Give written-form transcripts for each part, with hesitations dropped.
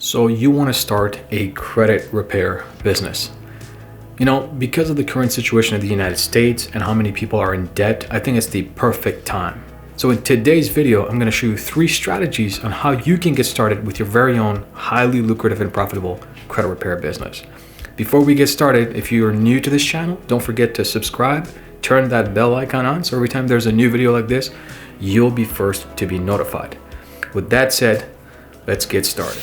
So you want to start a credit repair business. Because of the current situation of the United States and how many people are in debt, I think it's the perfect time. So in today's video, I'm going to show you 3 strategies on how you can get started with your very own highly lucrative and profitable credit repair business. Before we get started, if you are new to this channel, don't forget to subscribe, turn that bell icon on so every time there's a new video like this, you'll be first to be notified. With that said, let's get started.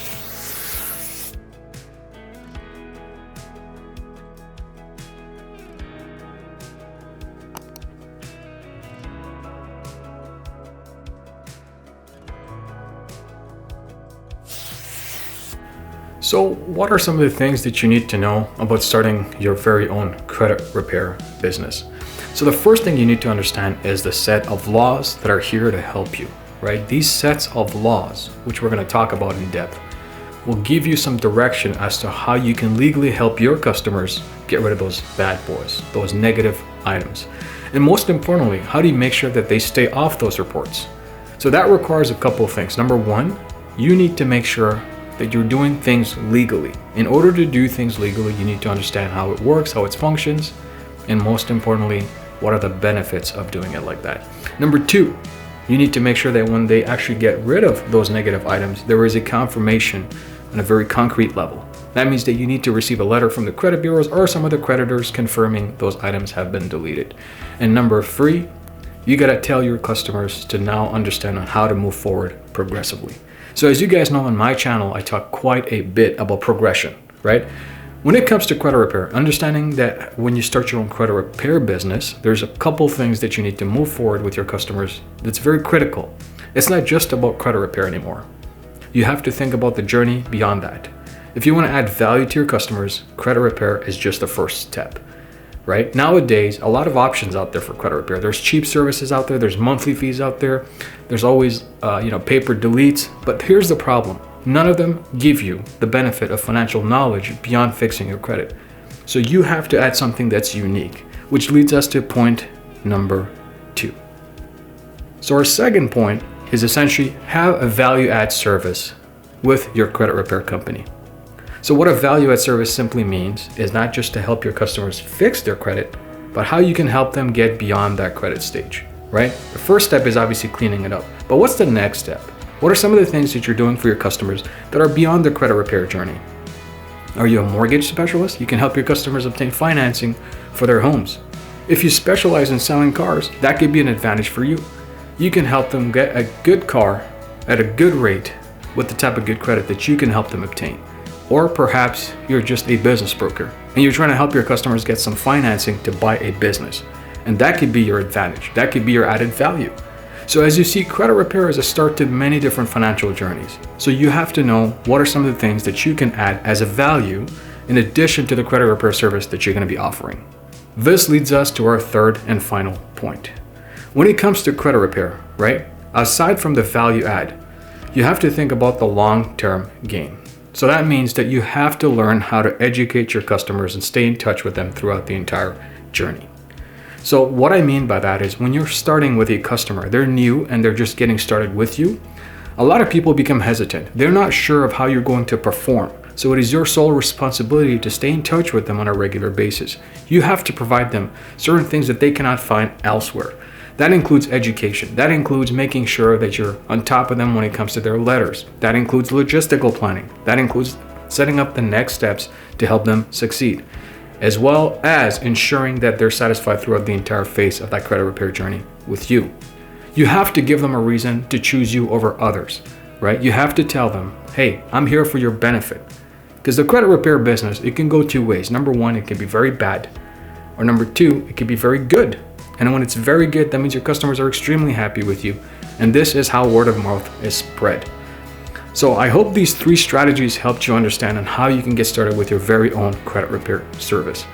So what are some of the things that you need to know about starting your very own credit repair business? So the first thing you need to understand is the set of laws that are here to help you, right? These sets of laws, which we're going to talk about in depth, will give you some direction as to how you can legally help your customers get rid of those bad boys, those negative items. And most importantly, how do you make sure that they stay off those reports? So that requires a couple of things. Number one, you need to make sure that you're doing things legally. In order to do things legally, you need to understand how it works, how it functions, and most importantly, what are the benefits of doing it like that. Number 2, you need to make sure that when they actually get rid of those negative items, there is a confirmation on a very concrete level. That means that you need to receive a letter from the credit bureaus or some other creditors confirming those items have been deleted. And number 3, you gotta tell your customers to now understand on how to move forward progressively. So as you guys know on my channel, I talk quite a bit about progression, right? When it comes to credit repair, understanding that when you start your own credit repair business, there's a couple things that you need to move forward with your customers that's very critical. It's not just about credit repair anymore. You have to think about the journey beyond that. If you want to add value to your customers, credit repair is just the first step, right? Nowadays, a lot of options out there for credit repair. There's cheap services out there, there's monthly fees out there, there's always paper deletes, but here's the problem. None of them give you the benefit of financial knowledge beyond fixing your credit. So you have to add something that's unique, which leads us to point number 2. So our second point is essentially have a value add service with your credit repair company. So what a value add service simply means is not just to help your customers fix their credit, but how you can help them get beyond that credit stage, right? The first step is obviously cleaning it up. But what's the next step? What are some of the things that you're doing for your customers that are beyond their credit repair journey? Are you a mortgage specialist? You can help your customers obtain financing for their homes. If you specialize in selling cars, that could be an advantage for you. You can help them get a good car at a good rate with the type of good credit that you can help them obtain. Or perhaps you're just a business broker and you're trying to help your customers get some financing to buy a business. And that could be your advantage. That could be your added value. So as you see, credit repair is a start to many different financial journeys. So you have to know what are some of the things that you can add as a value in addition to the credit repair service that you're going to be offering. This leads us to our third and final point. When it comes to credit repair, right? Aside from the value add, you have to think about the long-term gain. So that means that you have to learn how to educate your customers and stay in touch with them throughout the entire journey. So what I mean by that is when you're starting with a customer, they're new and they're just getting started with you, a lot of people become hesitant. They're not sure of how you're going to perform. So it is your sole responsibility to stay in touch with them on a regular basis. You have to provide them certain things that they cannot find elsewhere. That includes education. That includes making sure that you're on top of them when it comes to their letters. That includes logistical planning. That includes setting up the next steps to help them succeed, as well as ensuring that they're satisfied throughout the entire phase of that credit repair journey with you. You have to give them a reason to choose you over others, right? You have to tell them, hey, I'm here for your benefit. Because the credit repair business, it can go 2 ways. Number 1, it can be very bad. Or number 2, it can be very good. And when it's very good, that means your customers are extremely happy with you. And this is how word of mouth is spread. So I hope these 3 strategies helped you understand on how you can get started with your very own credit repair service.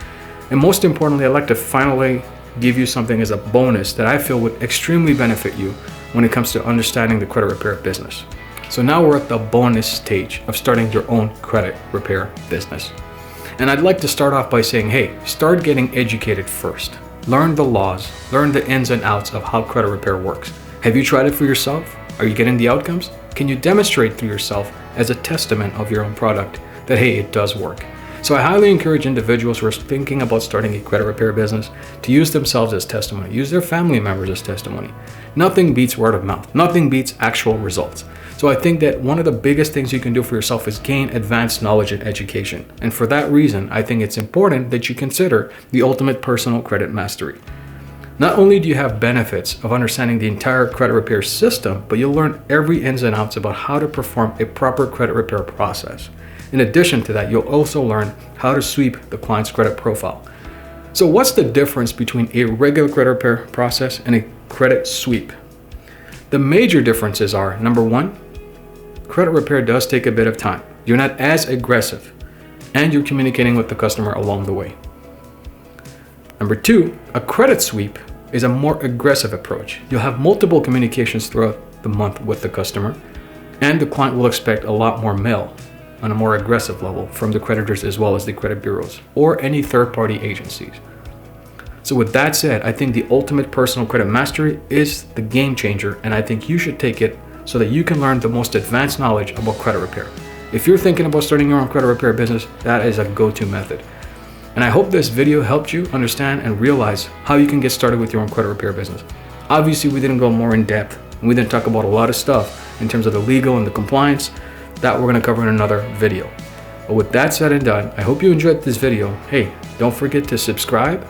And most importantly, I'd like to finally give you something as a bonus that I feel would extremely benefit you when it comes to understanding the credit repair business. So now we're at the bonus stage of starting your own credit repair business. And I'd like to start off by saying, hey, start getting educated first. Learn the laws, learn the ins and outs of how credit repair works. Have you tried it for yourself? Are you getting the outcomes? Can you demonstrate through yourself as a testament of your own product that, hey, it does work. So I highly encourage individuals who are thinking about starting a credit repair business to use themselves as testimony, use their family members as testimony. Nothing beats word of mouth. Nothing beats actual results. So I think that one of the biggest things you can do for yourself is gain advanced knowledge and education. And for that reason, I think it's important that you consider the Ultimate Personal Credit Mastery. Not only do you have benefits of understanding the entire credit repair system, but you'll learn every ins and outs about how to perform a proper credit repair process. In addition to that, you'll also learn how to sweep the client's credit profile. So what's the difference between a regular credit repair process and a credit sweep? The major differences are, number one, credit repair does take a bit of time. You're not as aggressive, and you're communicating with the customer along the way. Number two, a credit sweep is a more aggressive approach. You'll have multiple communications throughout the month with the customer, and the client will expect a lot more mail on a more aggressive level from the creditors as well as the credit bureaus or any third-party agencies. So with that said, I think the Ultimate Personal Credit Mastery is the game changer, and I think you should take it so that you can learn the most advanced knowledge about credit repair. If you're thinking about starting your own credit repair business, that is a go-to method. And I hope this video helped you understand and realize how you can get started with your own credit repair business. Obviously, we didn't go more in depth, and we didn't talk about a lot of stuff in terms of the legal and the compliance that we're going to cover in another video. But with that said and done, I hope you enjoyed this video. Hey, don't forget to subscribe,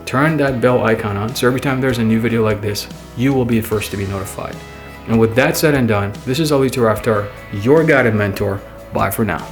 turn that bell icon on, so every time there's a new video like this, you will be the first to be notified. And with that said and done, this is Ali Taraftar, your guide and mentor. Bye for now.